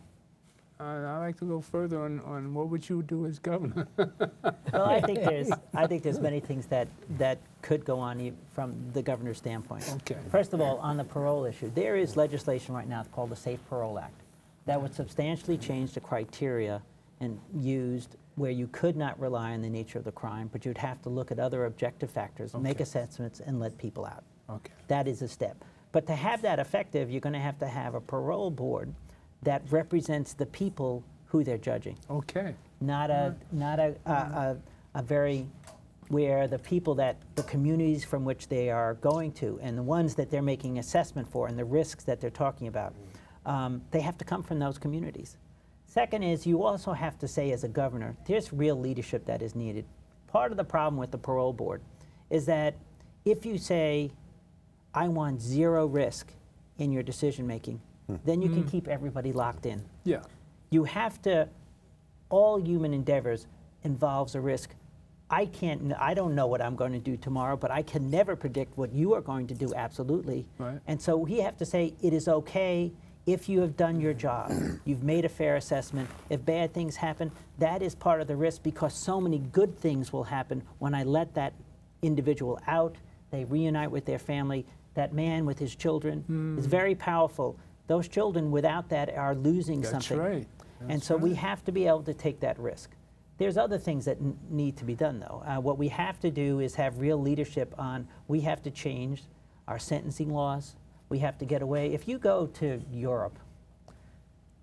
I'd like to go further on what would you do as governor? Well, I think there's many things that could go on from the governor's standpoint. Okay. First of all, on the parole issue, there is legislation right now called the Safe Parole Act that would substantially change the criteria and used where you could not rely on the nature of the crime, but you'd have to look at other objective factors, make assessments, and let people out. Okay. That is a step. But to have that effective, you're going to have a parole board that represents the people who they're judging. Okay. Not a very, where the people that, the communities from which they are going to, and the ones that they're making assessment for, and the risks that they're talking about, they have to come from those communities. Second is, you also have to say as a governor, there's real leadership that is needed. Part of the problem with the parole board is that if you say, I want zero risk in your decision making, then you can keep everybody locked in. Yeah. You have to, all human endeavors involves a risk. I don't know what I'm going to do tomorrow, but I can never predict what you are going to do, absolutely. Right. And so we have to say, it is okay if you have done your job. You've made a fair assessment. If bad things happen, that is part of the risk, because so many good things will happen when I let that individual out, they reunite with their family. That man with his children is very powerful. Those children, without that, are losing something. That's right. And so we have to be able to take that risk. There's other things that need to be done, though. What we have to do is have real leadership on, we have to change our sentencing laws. We have to get away. If you go to Europe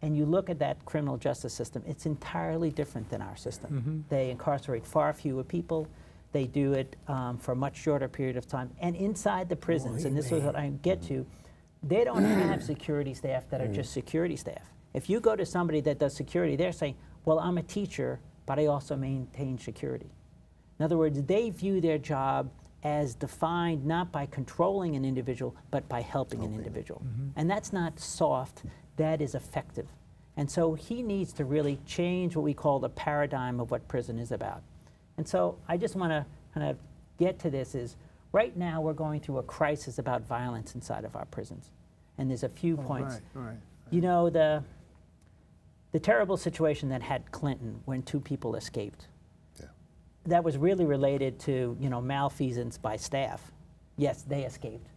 and you look at that criminal justice system, it's entirely different than our system. They incarcerate far fewer people. They do it for a much shorter period of time. And inside the prisons, and this is what I get to, they don't have security staff that are just security staff. If you go to somebody that does security, they're saying, well, I'm a teacher, but I also maintain security. In other words, they view their job as defined not by controlling an individual, but by helping an individual. And that's not soft, that is effective. And so he needs to really change what we call the paradigm of what prison is about. And so I just want to kind of get to this is, right now we're going through a crisis about violence inside of our prisons. And there's a few points. Right. You know, the terrible situation that had Clinton when 2 people escaped. Yeah. That was really related to, you know, malfeasance by staff. Yes, they escaped.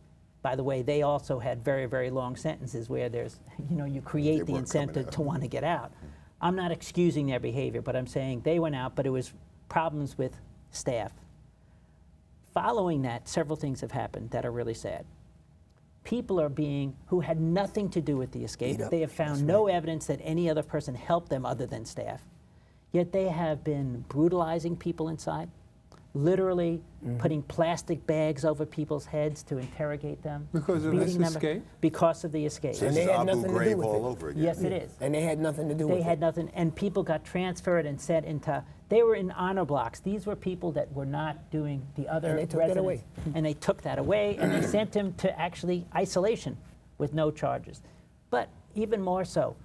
By the way, they also had very, very long sentences where there's, you know, you create the incentive to want to get out. I'm not excusing their behavior, but I'm saying they went out, but it was problems with staff. Following that, several things have happened that are really sad. People are who had nothing to do with the escape. They have found no evidence that any other person helped them other than staff. Yet they have been brutalizing people inside. literally putting plastic bags over people's heads to interrogate them. Because of this escape? Because of the escape. So And this they is had Abu nothing to do Ghraib with all it. over again. Yes, it is. And they had nothing to do with it. They had nothing, and people got transferred and sent into, they were in honor blocks. These were people that were not doing the other And they took that residents. away. And they took that away, and they sent them to actually isolation with no charges. But even more so,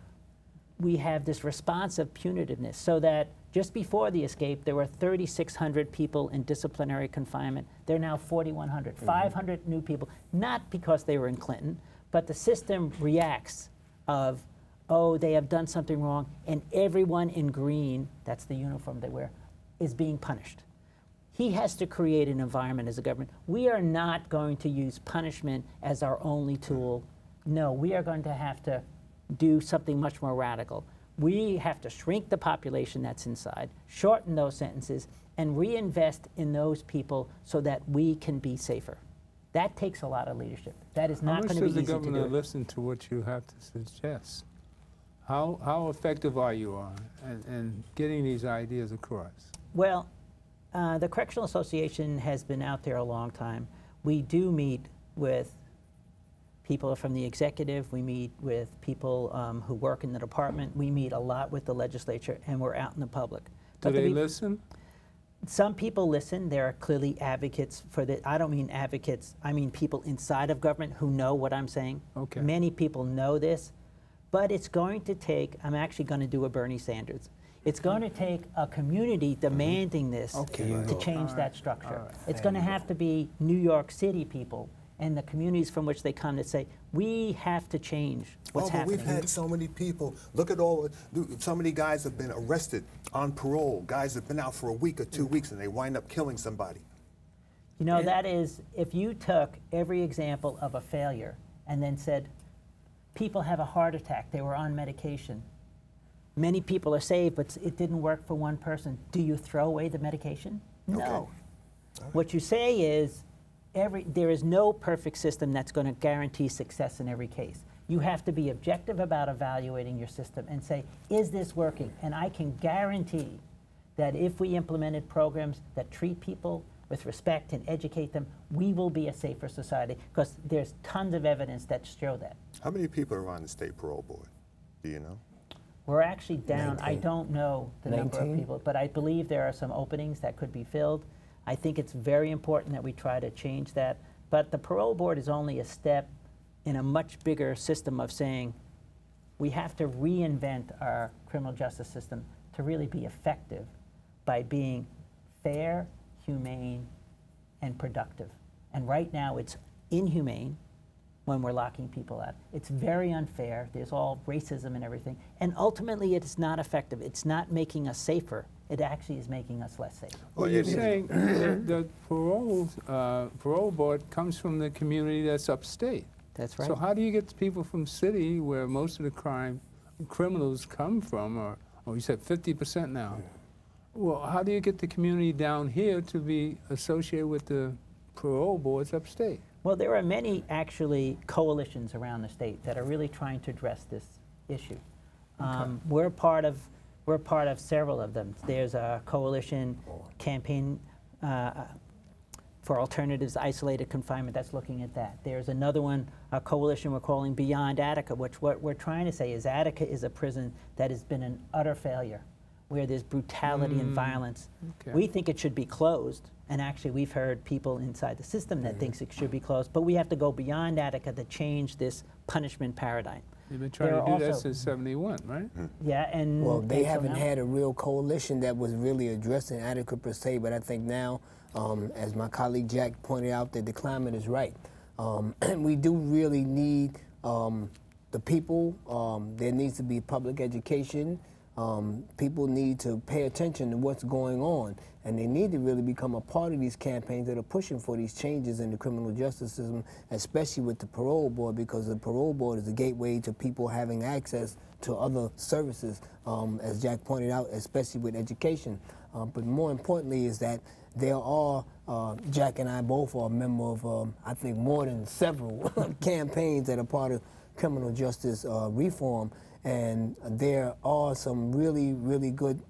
we have this response of punitiveness, so that just before the escape, there were 3,600 people in disciplinary confinement. They're now 4,100, 500 new people, not because they were in Clinton, but the system reacts of, oh, they have done something wrong, and everyone in green, that's the uniform they wear, is being punished. He has to create an environment as a government. We are not going to use punishment as our only tool. No, we are going to have to do something much more radical. We have to shrink the population that's inside, shorten those sentences, and reinvest in those people so that we can be safer. That takes a lot of leadership. That is not going to be easy to do. How much does the governor listen to what you have to suggest? How effective are you in getting these ideas across? Well, the Correctional Association has been out there a long time. We do meet with people from the executive, we meet with people who work in the department, we meet a lot with the legislature, and we're out in the public. Do they listen? Some people listen. There are clearly advocates for the, I don't mean advocates, I mean people inside of government who know what I'm saying. Okay. Many people know this, but it's going to take, I'm actually going to do a Bernie Sanders. It's going to take a community demanding this to change that structure. It's going to have to be New York City people and the communities from which they come that say, we have to change what's happening. We've had so many people. Look at all, so many guys have been arrested on parole. Guys have been out for a week or 2 weeks and they wind up killing somebody. You know, that is, if you took every example of a failure and then said, people have a heart attack, they were on medication. Many people are saved, but it didn't work for one person. Do you throw away the medication? No. Okay. What you say is, there is no perfect system that's going to guarantee success in every case. You have to be objective about evaluating your system and say, is this working? And I can guarantee that if we implemented programs that treat people with respect and educate them, we will be a safer society, because there's tons of evidence that show that. How many people are on the state parole board? Do you know? We're actually down, 19. I don't know the number of people, but I believe there are some openings that could be filled. I think it's very important that we try to change that. But the parole board is only a step in a much bigger system of saying we have to reinvent our criminal justice system to really be effective by being fair, humane, and productive. And right now it's inhumane when we're locking people out. It's very unfair. There's all racism and everything. And ultimately it's not effective. It's not making us safer. It actually is making us less safe. Well, you're saying the parole board comes from the community that's upstate. That's right. So how do you get people from city where most of the criminals come from, or you said 50% now? Well, how do you get the community down here to be associated with the parole boards upstate? Well, there are many, actually, coalitions around the state that are really trying to address this issue. We're part of several of them. There's a coalition campaign for alternatives to isolated confinement that's looking at that. There's another one, a coalition we're calling Beyond Attica, which what we're trying to say is Attica is a prison that has been an utter failure, where there's brutality and violence. Okay. We think it should be closed, and actually we've heard people inside the system that thinks it should be closed, but we have to go beyond Attica to change this punishment paradigm. You've been trying to do that since '71, right? Yeah, and well, they so haven't now, had a real coalition that was really addressing Attica per se, but I think now, as my colleague Jack pointed out, that the climate is right. We do really need the people. There needs to be public education. People need to pay attention to what's going on, and they need to really become a part of these campaigns that are pushing for these changes in the criminal justice system, especially with the parole board, because the parole board is a gateway to people having access to other services, as Jack pointed out, especially with education. But more importantly is that there are, Jack and I both are a member of, I think, more than several campaigns that are part of criminal justice reform. And there are some really, really good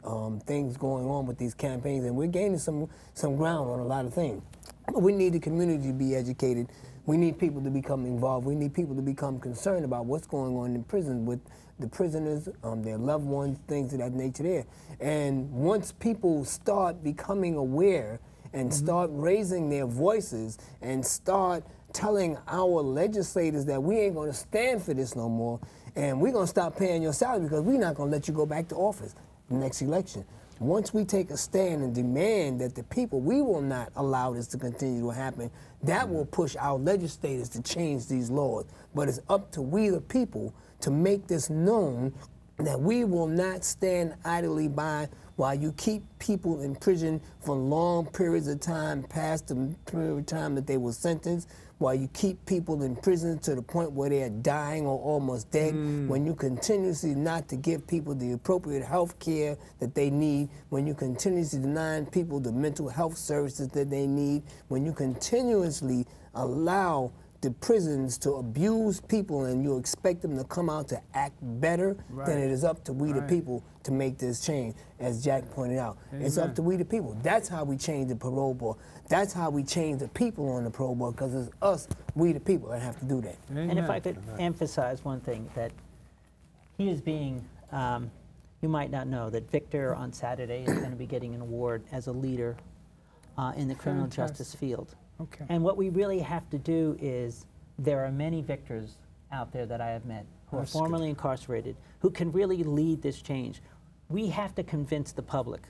things going on with these campaigns, and we're gaining some ground on a lot of things. But we need the community to be educated. We need people to become involved. We need people to become concerned about what's going on in prison with the prisoners, their loved ones, things of that nature there. And once people start becoming aware and start raising their voices and start telling our legislators that we ain't going to stand for this no more, and we're going to stop paying your salary because we're not going to let you go back to office the next election. Once we take a stand and demand that the people, we will not allow this to continue to happen, that will push our legislators to change these laws. But it's up to we the people to make this known that we will not stand idly by while you keep people in prison for long periods of time past the period of time that they were sentenced, while you keep people in prison to the point where they're dying or almost dead, when you continuously not to give people the appropriate health care that they need, when you continuously deny people the mental health services that they need, when you continuously allow the prisons to abuse people and you expect them to come out to act better, then it is up to we the people to make this change, as Jack pointed out. It's up to we the people. That's how we change the parole board. That's how we change the people on the parole board, because it's us, we the people, that have to do that. And if I could emphasize one thing, that he is being, you might not know, that Victor on Saturday is going to be getting an award as a leader in the criminal justice field. Okay. And what we really have to do is, there are many victors out there that I have met who are formerly incarcerated, who can really lead this change. We have to convince the public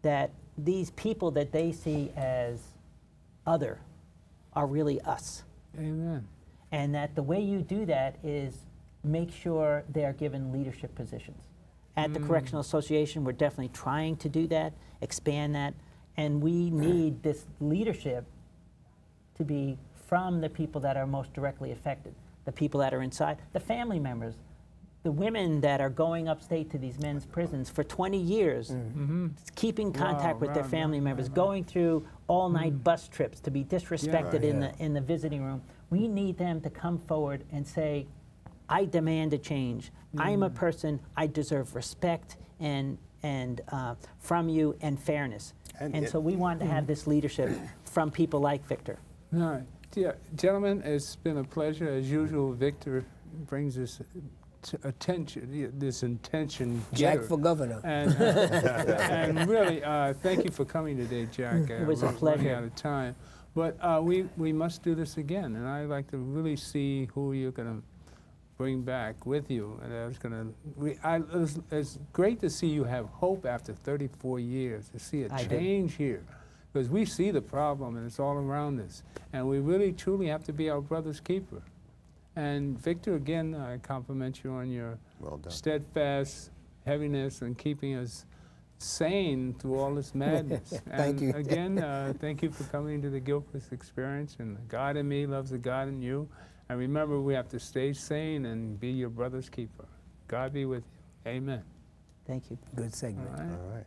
that these people that they see as other are really us. Amen. And that the way you do that is make sure they are given leadership positions. At the Correctional Association, we're definitely trying to do that, expand that, and we need this leadership to be from the people that are most directly affected, the people that are inside, the family members, the women that are going upstate to these men's prisons for 20 years, keeping contact with their family members, going through all-night bus trips to be disrespected in the visiting room. We need them to come forward and say, I demand a change. I'm a person, I deserve respect and from you and fairness. And so we want to have this leadership from people like Victor. All right. Yeah, gentlemen, it's been a pleasure. As usual, Victor brings this attention, this intention. Jack for governor. And really, thank you for coming today, Jack. It was a pleasure. We're running out of time. But we must do this again, and I'd like to really see who you're going to bring back with you. And I was going to, it's great to see you have hope after 34 years, to see a change here. Because we see the problem, and it's all around us. And we really, truly have to be our brother's keeper. And Victor, again, I compliment you on your steadfast heaviness and keeping us sane through all this madness. Thank you. Again, thank you for coming to the Gilchrist Experience. And the God in me loves the God in you. And remember, we have to stay sane and be your brother's keeper. God be with you. Amen. Thank you. Good segment. All right.